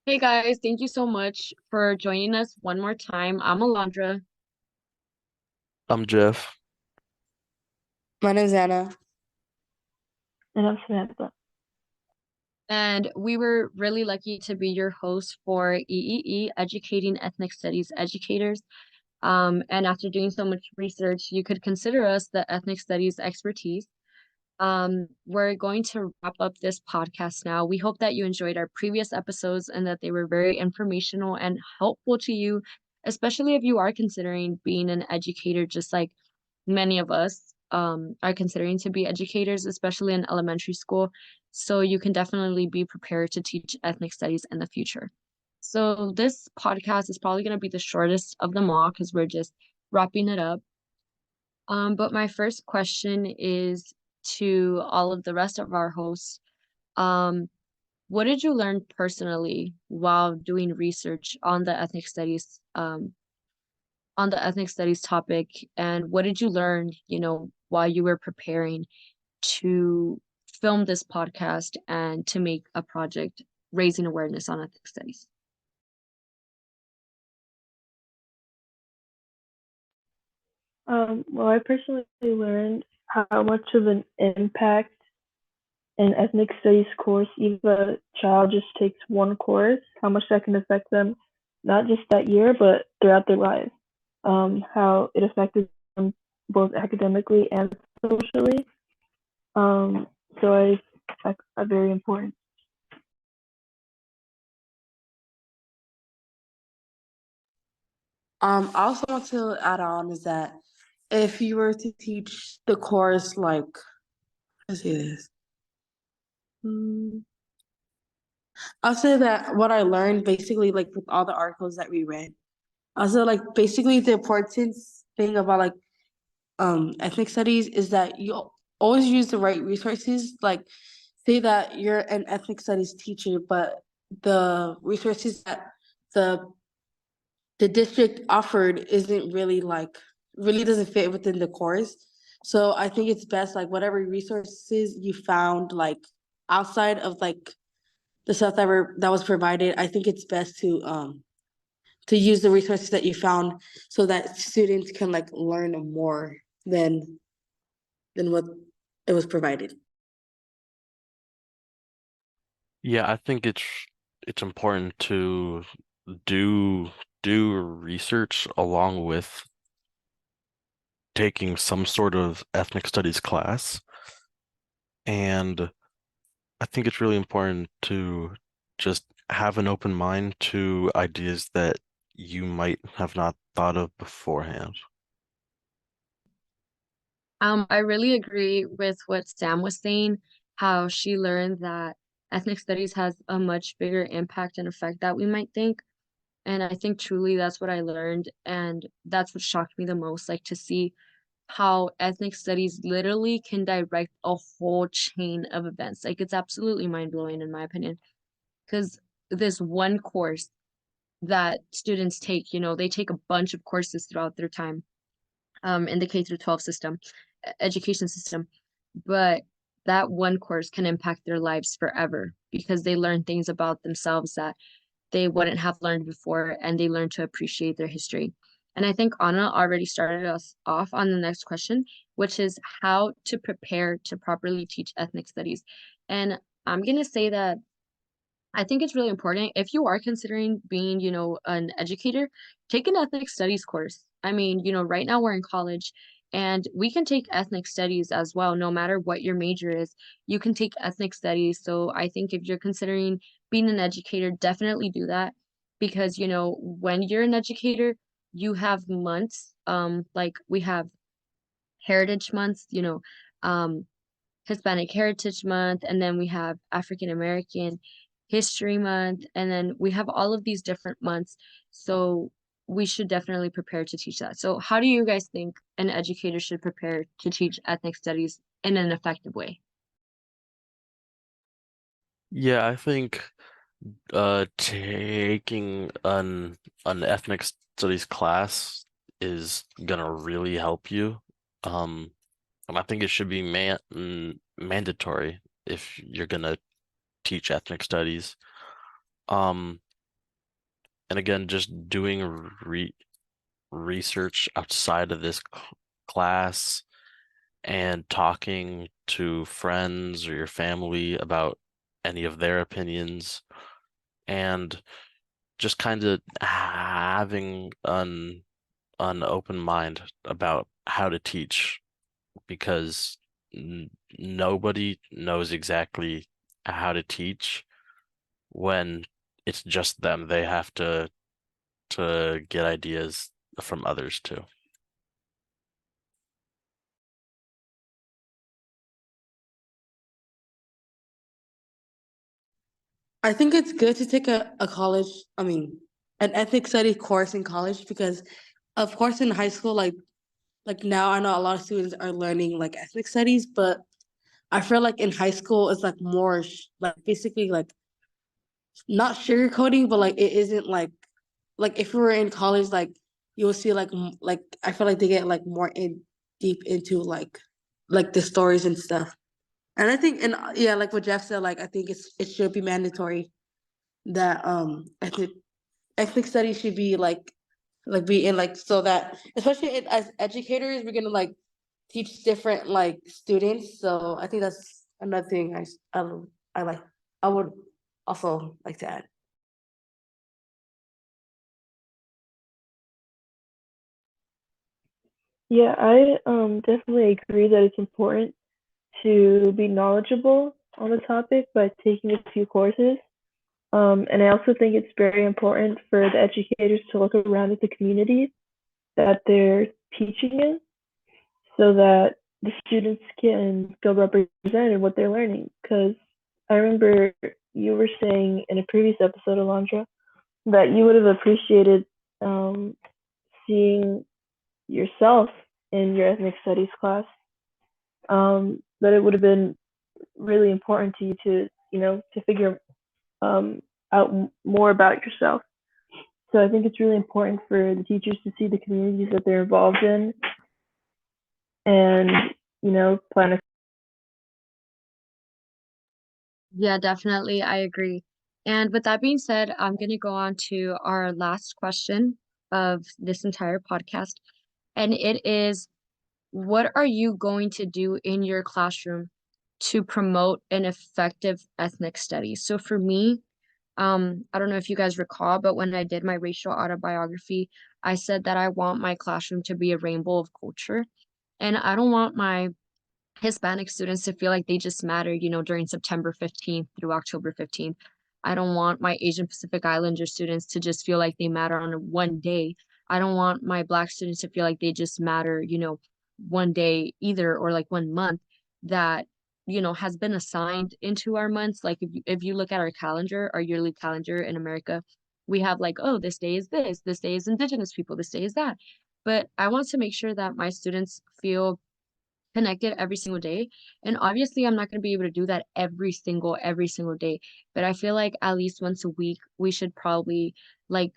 Hey guys, thank you so much for joining us one more time. I'm Alondra, I'm Jeff. My name's Anna. And I'm Samantha. and we were really lucky to be your host for EEE, Educating Ethnic Studies Educators. And after doing so much research, you could consider us the ethnic studies expertise. We're going to wrap up this podcast now. We hope that you enjoyed our previous episodes and that they were very informational and helpful to you, especially if you are considering being an educator, just like many of us are considering to be educators, especially in elementary school. So you can definitely be prepared to teach ethnic studies in the future. So this podcast is probably going to be the shortest of them all because we're just wrapping it up. But my first question is to all of the rest of our hosts. Um, what did you learn personally while doing research on the ethnic studies topic, and what did you learn, while you were preparing to film this podcast and to make a project raising awareness on ethnic studies? Well, I personally learned how much of an impact an ethnic studies course, even if a child just takes one course, how much that can affect them, not just that year, but throughout their lives. How it affected them both academically and socially. Um, so that's very important. I also want to add on is that if you were to teach the course, like, let's see this. I'll say that what I learned basically, like with all the articles that we read, also like basically the importance thing about like ethnic studies is that you always use the right resources. Like, say that you're an ethnic studies teacher, but the resources that the the district offered isn't really like really doesn't fit within the course. So I think it's best like whatever resources you found like outside of like the stuff that was provided, I think it's best to use the resources that you found so that students can like learn more than what it was provided. Yeah, I think it's important to do do research along with taking some sort of ethnic studies class. And I think it's really important to just have an open mind to ideas that you might have not thought of beforehand. I really agree with what Sam was saying, how she learned that ethnic studies has a much bigger impact and effect that we might think. And I think truly that's what I learned. And that's what shocked me the most, like to see how ethnic studies literally can direct a whole chain of events. Like it's absolutely mind blowing in my opinion. Because this one course that students take, they take a bunch of courses throughout their time in the K through 12 system, education system. But that one course can impact their lives forever because they learn things about themselves that they wouldn't have learned before, and they learn to appreciate their history. And I think Anna already started us off on the next question, which is how to prepare to properly teach ethnic studies. And I'm going to say that I think it's really important if you are considering being, an educator, take an ethnic studies course. I mean, right now we're in college and we can take ethnic studies as well, no matter what your major is. You can take ethnic studies. So I think if you're considering being an educator, definitely do that because, when you're an educator, you have months, like we have heritage months, um, Hispanic Heritage Month, and then we have African American History Month, and then we have all of these different months. So we should definitely prepare to teach that. So how do you guys think an educator should prepare to teach ethnic studies in an effective way? Yeah, I think taking an ethnic studies class is gonna really help you. Um, and I think it should be mandatory if you're gonna teach ethnic studies. Um, And again, just doing research outside of this class and talking to friends or your family about any of their opinions, and just kind of having an open mind about how to teach, because nobody knows exactly how to teach when it's just them. They have to get ideas from others too. I think it's good to take an ethnic study course in college because, of course, in high school, like now I know a lot of students are learning like ethnic studies, but I feel like in high school it's like more like basically like not sugarcoating, but like it isn't like if we were in college, like you'll see like I feel like they get like more in deep into like the stories and stuff. And I think and yeah, like what Jeff said, like I think it should be mandatory that ethnic studies should be like be in like so that especially as educators we're gonna like teach different like students. So I think that's another thing I like I would also like to add. Yeah, I definitely agree that it's important to be knowledgeable on the topic by taking a few courses. And I also think it's very important for the educators to look around at the communities that they're teaching in so that the students can feel represented what they're learning. Because I remember you were saying in a previous episode, Alondra, that you would have appreciated um, seeing yourself in your ethnic studies class. That it would have been really important to you to, to figure um, out more about yourself. So I think it's really important for the teachers to see the communities that they're involved in and, plan a. Yeah, definitely. I agree. And with that being said, I'm going to go on to our last question of this entire podcast. And it is, what are you going to do in your classroom to promote an effective ethnic study? So for me, I don't know if you guys recall, but when I did my racial autobiography, I said that I want my classroom to be a rainbow of culture. And I don't want my Hispanic students to feel like they just matter, during September 15th through October 15th. I don't want my Asian Pacific Islander students to just feel like they matter on one day. I don't want my Black students to feel like they just matter, one day either, or like one month that, has been assigned into our months. Like if you look at our calendar, our yearly calendar in America, we have like, oh, this day is this day is Indigenous people, this day is that. But I want to make sure that my students feel connected every single day. And obviously I'm not going to be able to do that every single day, but I feel like at least once a week we should probably like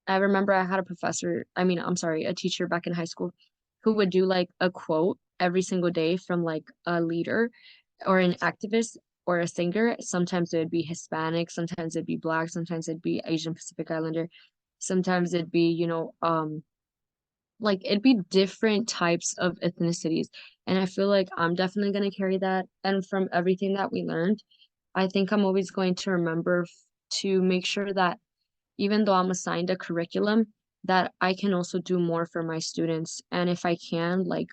I remember I had a professor, I'm sorry, a teacher back in high school who would do like a quote every single day from like a leader or an activist or a singer. Sometimes it would be Hispanic, sometimes it'd be Black, sometimes it'd be Asian Pacific Islander, sometimes it'd be, like it'd be different types of ethnicities. And I feel like I'm definitely going to carry that. And from everything that we learned, I think I'm always going to remember to make sure that even though I'm assigned a curriculum, that I can also do more for my students. And if I can, like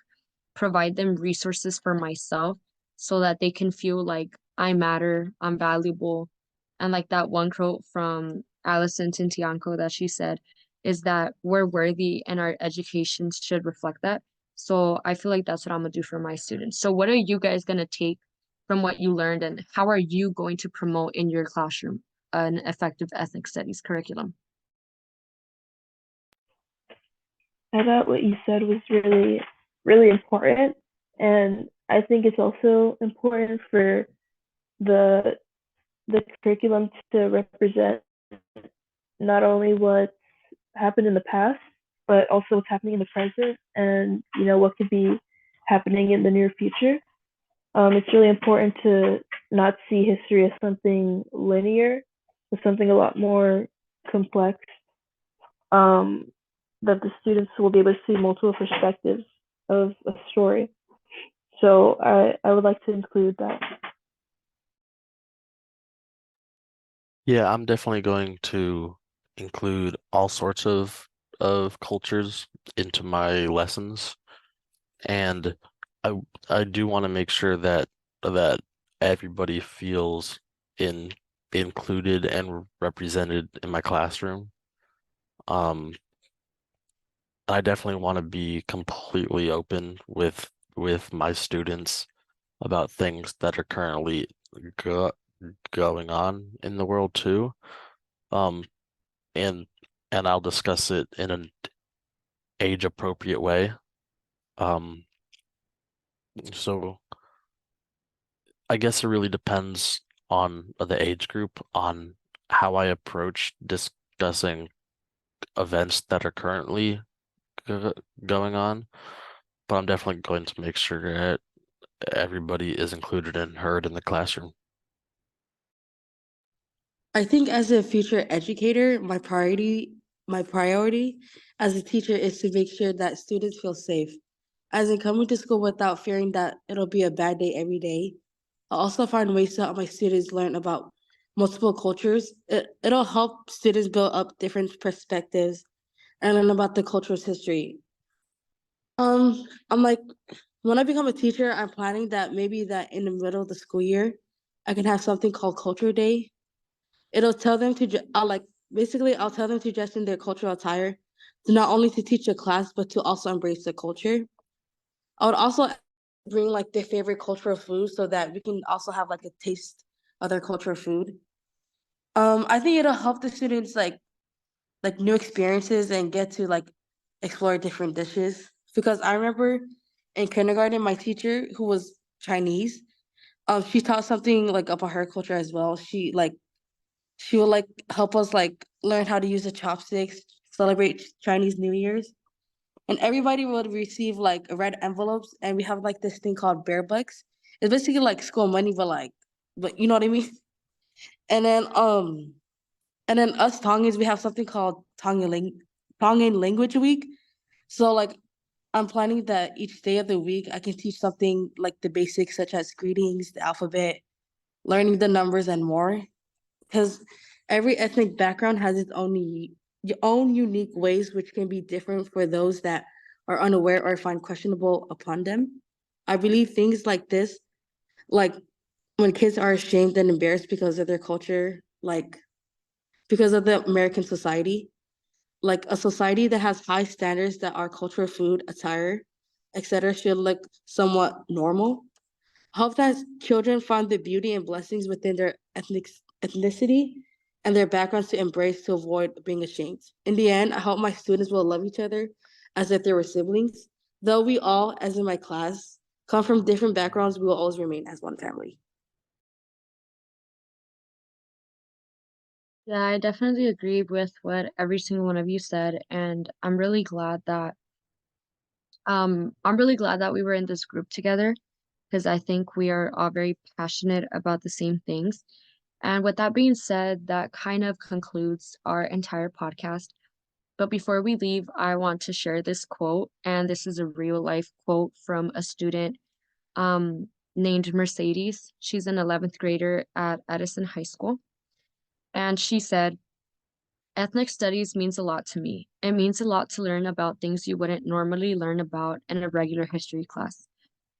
provide them resources for myself so that they can feel like I matter, I'm valuable. And like that one quote from Alison Tintianco that she said is that we're worthy and our education should reflect that. So I feel like that's what I'm gonna do for my students. So what are you guys gonna take from what you learned and how are you going to promote in your classroom an effective ethnic studies curriculum? I thought what you said was really, really important. And I think it's also important for the the curriculum to represent not only what happened in the past, but also what's happening in the present and, what could be happening in the near future. It's really important to not see history as something linear, but something a lot more complex that the students will be able to see multiple perspectives of a story. So I would like to include that. Yeah, I'm definitely going to include all sorts of cultures into my lessons, and I I do want to make sure that everybody feels in included and represented in my classroom. Um, I definitely want to be completely open with my students about things that are currently go going on in the world too. Um, and and I'll discuss it in an age appropriate way. Um, so I guess it really depends on the age group on how I approach discussing events that are currently go going on. But I'm definitely going to make sure that everybody is included and heard in the classroom. I think as a future educator, my priority as a teacher is to make sure that students feel safe. As in coming to school without fearing that it'll be a bad day every day. I also find ways to help my students learn about multiple cultures. It'll help students build up different perspectives and learn about the culture's history. I'm like, when I become a teacher, I'm planning that maybe that in the middle of the school year, I can have something called Culture Day. It'll tell them to, I'll tell them to dress in their cultural attire, to not only to teach the class, but to also embrace the culture. I would also bring like their favorite cultural food so that we can also have like a taste of their cultural food. I think it'll help the students like new experiences and get to like explore different dishes. Because I remember in kindergarten, my teacher who was Chinese, she taught something like about her culture as well. She will like help us like learn how to use the chopsticks, celebrate Chinese New Year's. And everybody would receive like red envelopes, and we have like this thing called bear bucks. It's basically like school money, but you know what I mean? And then us Tongans, we have something called Tongan Language Week. So like I'm planning that each day of the week I can teach something like the basics such as greetings, the alphabet, learning the numbers and more. Because every ethnic background has its own unique ways, which can be different for those that are unaware or find questionable upon them. I believe things like this, like when kids are ashamed and embarrassed because of their culture, like because of the American society, like a society that has high standards that our cultural food, attire, etc., should look somewhat normal. Hope that children find the beauty and blessings within their ethnicity and their backgrounds to embrace to avoid being ashamed. In the end, I hope my students will love each other as if they were siblings. Though we all, as in my class, come from different backgrounds, we will always remain as one family. Yeah, I definitely agree with what every single one of you said, and I'm really glad that we were in this group together because I think we are all very passionate about the same things. And with that being said, that kind of concludes our entire podcast. But before we leave, I want to share this quote, and this is a real life quote from a student named Mercedes. She's an 11th grader at Edison High School. And she said, ethnic studies means a lot to me. It means a lot to learn about things you wouldn't normally learn about in a regular history class.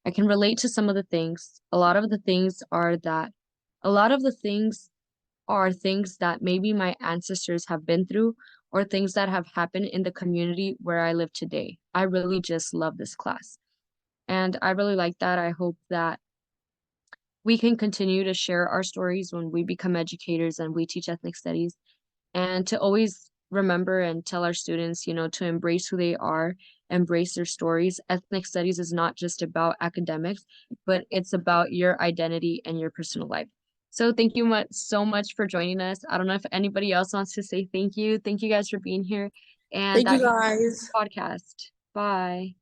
I can relate to some of the things. A lot of the things are things that maybe my ancestors have been through or things that have happened in the community where I live today. I really just love this class. And I really like that. I hope that we can continue to share our stories when we become educators and we teach ethnic studies and to always remember and tell our students, to embrace who they are, embrace their stories. Ethnic studies is not just about academics, but it's about your identity and your personal life. So thank you so much for joining us. I don't know if anybody else wants to say thank you. Thank you guys for being here. And Thank you that guys. podcast. Bye.